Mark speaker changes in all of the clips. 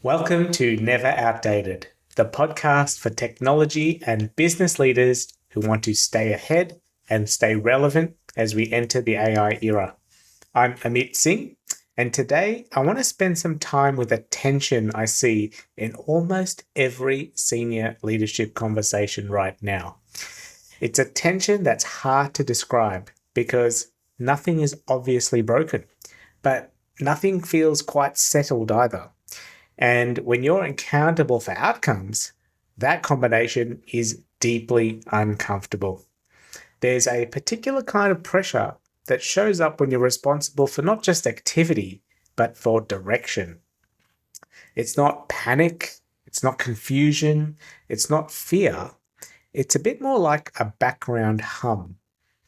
Speaker 1: Welcome to Never Outdated, the podcast for technology and business leaders who want to stay ahead and stay relevant as we enter the AI era. I'm Amit Singh, and today I want to spend some time with a tension I see in almost every senior leadership conversation right now. It's a tension that's hard to describe because nothing is obviously broken, but nothing feels quite settled either. And when you're accountable for outcomes, that combination is deeply uncomfortable. There's a particular kind of pressure that shows up when you're responsible for not just activity, but for direction. It's not panic, it's not confusion, it's not fear. It's a bit more like a background hum,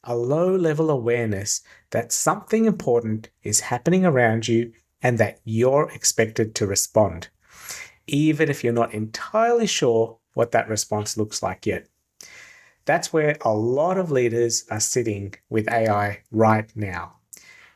Speaker 1: a low-level awareness that something important is happening around you and that you're expected to respond, even if you're not entirely sure what that response looks like yet. That's where a lot of leaders are sitting with AI right now.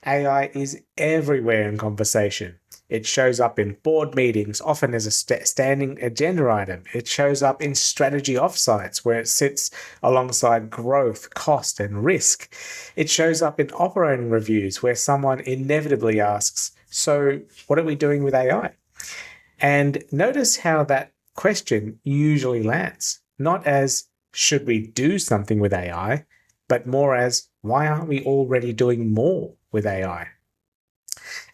Speaker 1: AI is everywhere in conversation. It shows up in board meetings, often as a standing agenda item. It shows up in strategy offsites where it sits alongside growth, cost, and risk. It shows up in operating reviews where someone inevitably asks, "So, what are we doing with AI?" And notice how that question usually lands, not as, "Should we do something with AI?" but more as, "Why aren't we already doing more with AI?"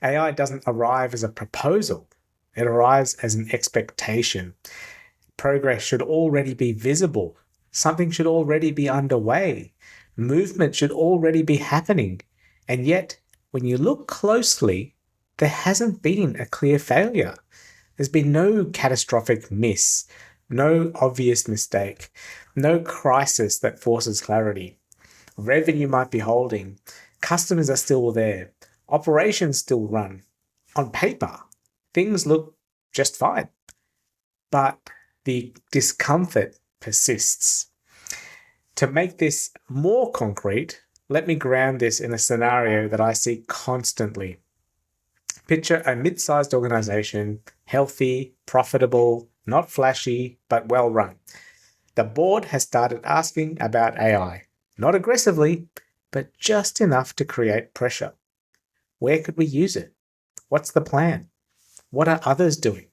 Speaker 1: AI doesn't arrive as a proposal. It arrives as an expectation. Progress should already be visible. Something should already be underway. Movement should already be happening. And yet, when you look closely, there hasn't been a clear failure. There's been no catastrophic miss, no obvious mistake, no crisis that forces clarity. Revenue might be holding. Customers are still there. Operations still run. On paper, things look just fine. But the discomfort persists. To make this more concrete, let me ground this in a scenario that I see constantly. Picture a mid-sized organization, healthy, profitable, not flashy, but well run. The board has started asking about AI, not aggressively, but just enough to create pressure. Where could we use it? What's the plan? What are others doing?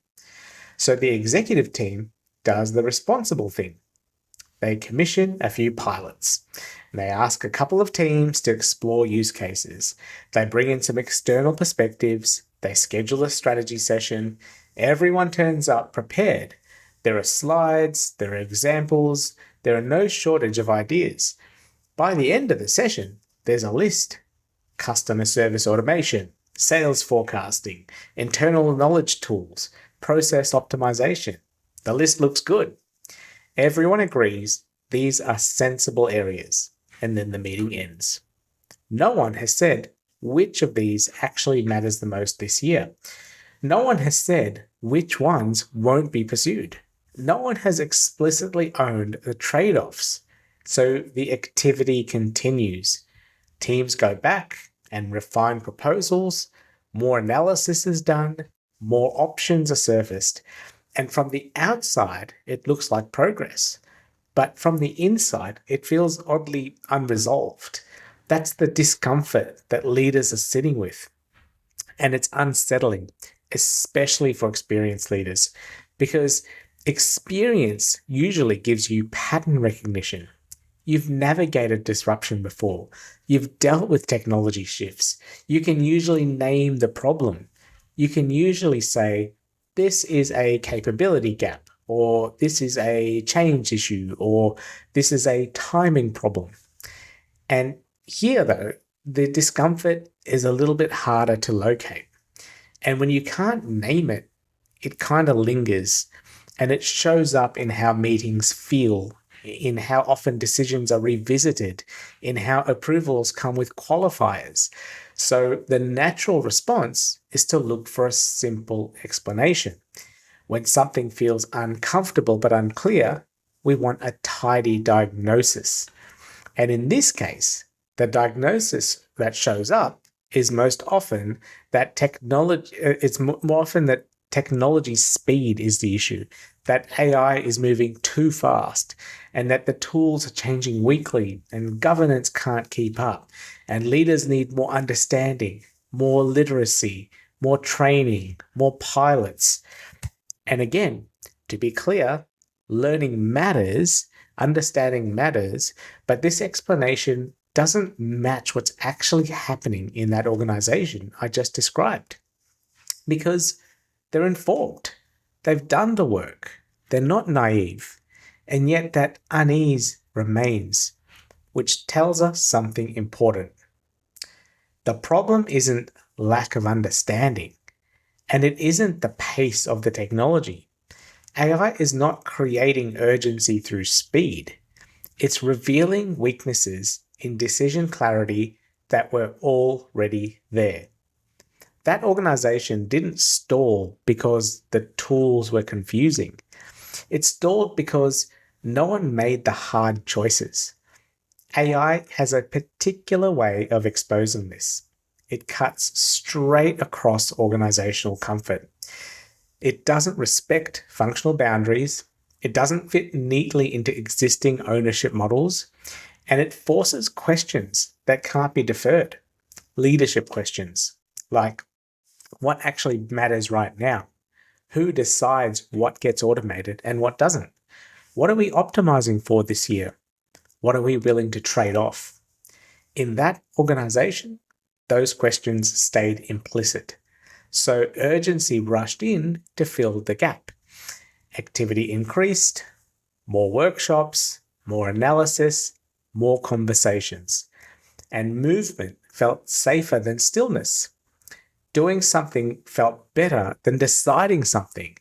Speaker 1: So the executive team does the responsible thing. They commission a few pilots. They ask a couple of teams to explore use cases. They bring in some external perspectives. They schedule a strategy session. Everyone turns up prepared. There are slides, there are examples, there are no shortage of ideas. By the end of the session, there's a list. Customer service automation, sales forecasting, internal knowledge tools, process optimization. The list looks good. Everyone agrees these are sensible areas, and then the meeting ends. No one has said which of these actually matters the most this year. No one has said which ones won't be pursued. No one has explicitly owned the trade-offs. So the activity continues. Teams go back and refine proposals, more analysis is done, more options are surfaced, and from the outside, it looks like progress. But from the inside, it feels oddly unresolved. That's the discomfort that leaders are sitting with. And it's unsettling, especially for experienced leaders, because experience usually gives you pattern recognition. You've navigated disruption before. You've dealt with technology shifts. You can usually name the problem. You can usually say, this is a capability gap, or this is a change issue, or this is a timing problem. And here, though, the discomfort is a little bit harder to locate. And when you can't name it, it kind of lingers, and it shows up in how meetings feel, in how often decisions are revisited, in how approvals come with qualifiers. So the natural response is to look for a simple explanation. When something feels uncomfortable but unclear, we want a tidy diagnosis. And in this case, the diagnosis that shows up is most often that technology speed is the issue, that AI is moving too fast, and that the tools are changing weekly, and governance can't keep up, and leaders need more understanding, more literacy, more training, more pilots. And again, to be clear, learning matters, understanding matters, but this explanation doesn't match what's actually happening in that organization I just described. Because they're informed, they've done the work, they're not naive, and yet that unease remains, which tells us something important. The problem isn't lack of understanding, and it isn't the pace of the technology. AI is not creating urgency through speed. It's revealing weaknesses in decision clarity that were already there. That organization didn't stall because the tools were confusing. It stalled because no one made the hard choices. AI has a particular way of exposing this. It cuts straight across organizational comfort. It doesn't respect functional boundaries. It doesn't fit neatly into existing ownership models. And it forces questions that can't be deferred. Leadership questions like, what actually matters right now? Who decides what gets automated and what doesn't? What are we optimizing for this year? What are we willing to trade off? In that organization, those questions stayed implicit. So urgency rushed in to fill the gap. Activity increased, more workshops, more analysis, more conversations. And movement felt safer than stillness. Doing something felt better than deciding something.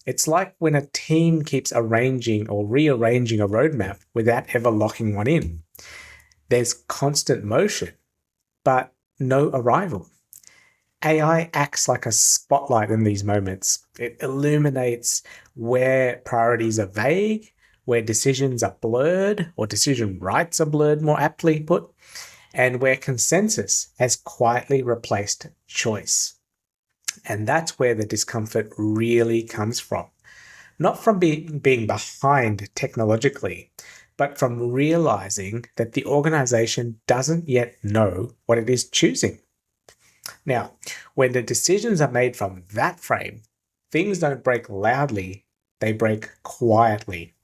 Speaker 1: It's like when a team keeps arranging or rearranging a roadmap without ever locking one in. There's constant motion, but no arrival. AI acts like a spotlight in these moments. It illuminates where priorities are vague, where decisions are blurred, or decision rights are blurred, more aptly put, and where consensus has quietly replaced choice. And that's where the discomfort really comes from. Not from being behind technologically, but from realizing that the organization doesn't yet know what it is choosing. Now, when the decisions are made from that frame, things don't break loudly, they break quietly.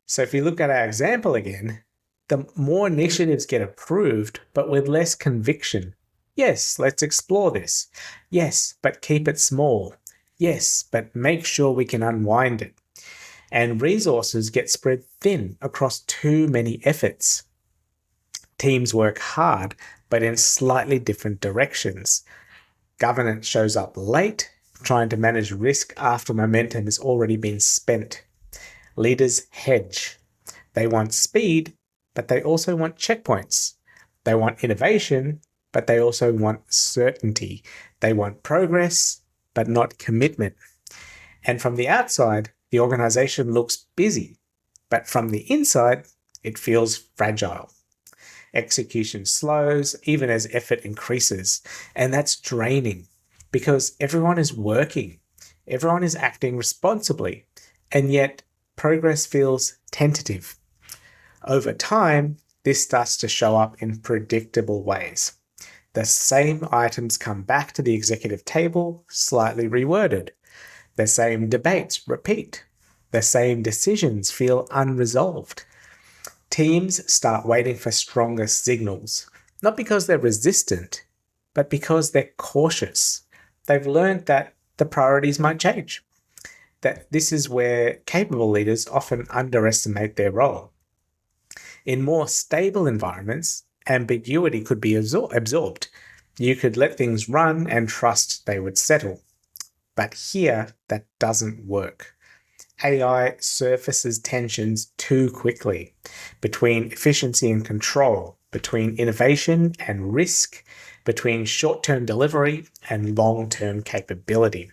Speaker 1: So if you look at our example again, the more initiatives get approved, but with less conviction. Yes, let's explore this. Yes, but keep it small. Yes, but make sure we can unwind it. And resources get spread thin across too many efforts. Teams work hard, but in slightly different directions. Governance shows up late, trying to manage risk after momentum has already been spent. Leaders hedge. They want speed, but they also want checkpoints. They want innovation, but they also want certainty. They want progress, but not commitment. And from the outside, the organization looks busy, but from the inside, it feels fragile. Execution slows, even as effort increases, and that's draining because everyone is working, everyone is acting responsibly, and yet progress feels tentative. Over time, this starts to show up in predictable ways. The same items come back to the executive table, slightly reworded. The same debates repeat. The same decisions feel unresolved. Teams start waiting for stronger signals, not because they're resistant, but because they're cautious. They've learned that the priorities might change, that this is where capable leaders often underestimate their role. In more stable environments, ambiguity could be absorbed. You could let things run and trust they would settle. But here, that doesn't work. AI surfaces tensions too quickly between efficiency and control, between innovation and risk, between short-term delivery and long-term capability.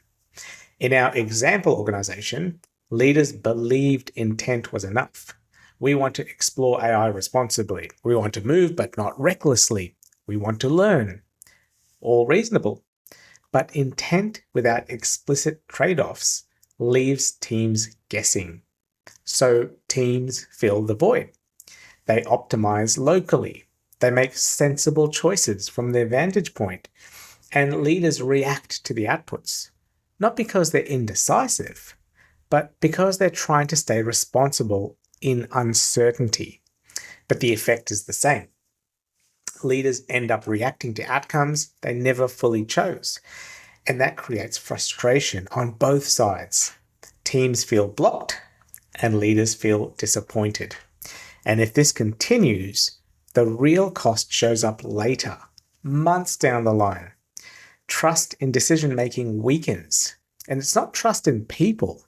Speaker 1: In our example organization, leaders believed intent was enough. We want to explore AI responsibly. We want to move, but not recklessly. We want to learn. All reasonable. But intent without explicit trade-offs leaves teams guessing. So teams fill the void. They optimize locally. They make sensible choices from their vantage point. And leaders react to the outputs, not because they're indecisive, but because they're trying to stay responsible in uncertainty. But the effect is the same. Leaders end up reacting to outcomes they never fully chose, and that creates frustration on both sides. Teams feel blocked, and leaders feel disappointed. And if this continues, the real cost shows up later, months down the line. Trust in decision-making weakens. And it's not trust in people.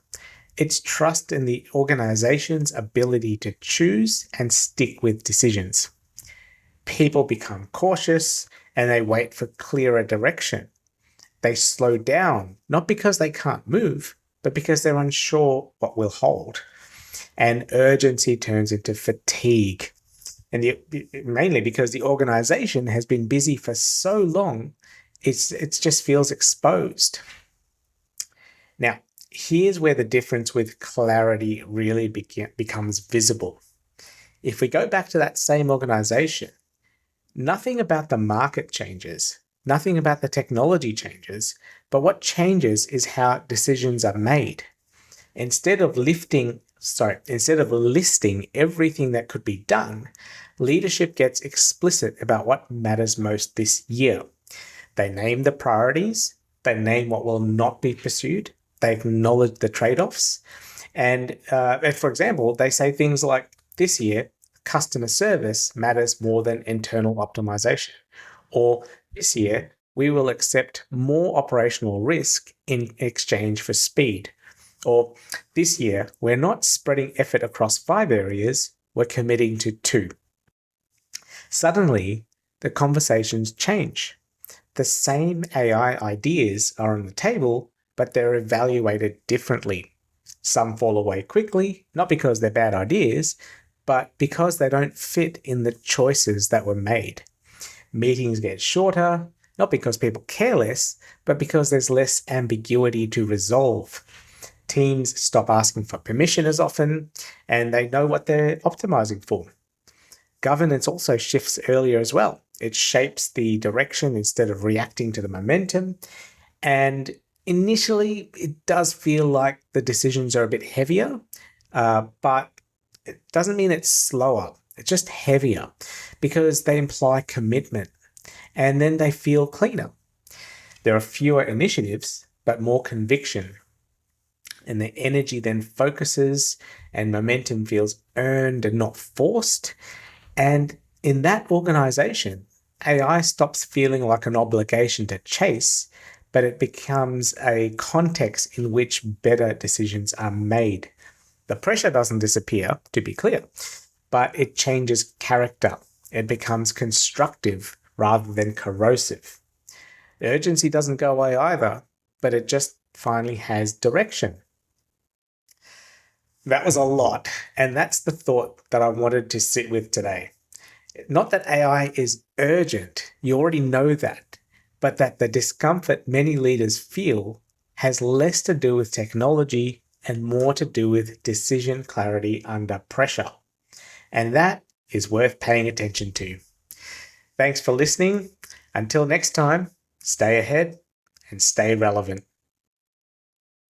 Speaker 1: It's trust in the organization's ability to choose and stick with decisions. People become cautious and they wait for clearer direction. They slow down, not because they can't move, but because they're unsure what will hold. And urgency turns into fatigue. And mainly because the organization has been busy for so long, it just feels exposed. Now, here's where the difference with clarity really becomes visible. If we go back to that same organization, nothing about the market changes, nothing about the technology changes, but what changes is how decisions are made. Instead of listing everything that could be done, leadership gets explicit about what matters most this year. They name the priorities, they name what will not be pursued, they acknowledge the trade-offs, and for example, they say things like, this year, customer service matters more than internal optimization, or this year, we will accept more operational risk in exchange for speed. Or this year, we're not spreading effort across 5 areas, we're committing to 2. Suddenly, the conversations change. The same AI ideas are on the table, but they're evaluated differently. Some fall away quickly, not because they're bad ideas, but because they don't fit in the choices that were made. Meetings get shorter, not because people care less, but because there's less ambiguity to resolve. Teams stop asking for permission as often, and they know what they're optimizing for. Governance also shifts earlier as well. It shapes the direction instead of reacting to the momentum. And initially, it does feel like the decisions are a bit heavier, but it doesn't mean it's slower. It's just heavier because they imply commitment, and then they feel cleaner. There are fewer initiatives, but more conviction. And the energy then focuses and momentum feels earned and not forced. And in that organization, AI stops feeling like an obligation to chase, but it becomes a context in which better decisions are made. The pressure doesn't disappear, to be clear, but it changes character. It becomes constructive rather than corrosive. The urgency doesn't go away either, but it just finally has direction. That was a lot, and that's the thought that I wanted to sit with today. Not that AI is urgent, you already know that, but that the discomfort many leaders feel has less to do with technology and more to do with decision clarity under pressure. And that is worth paying attention to. Thanks for listening. Until next time, stay ahead and stay relevant.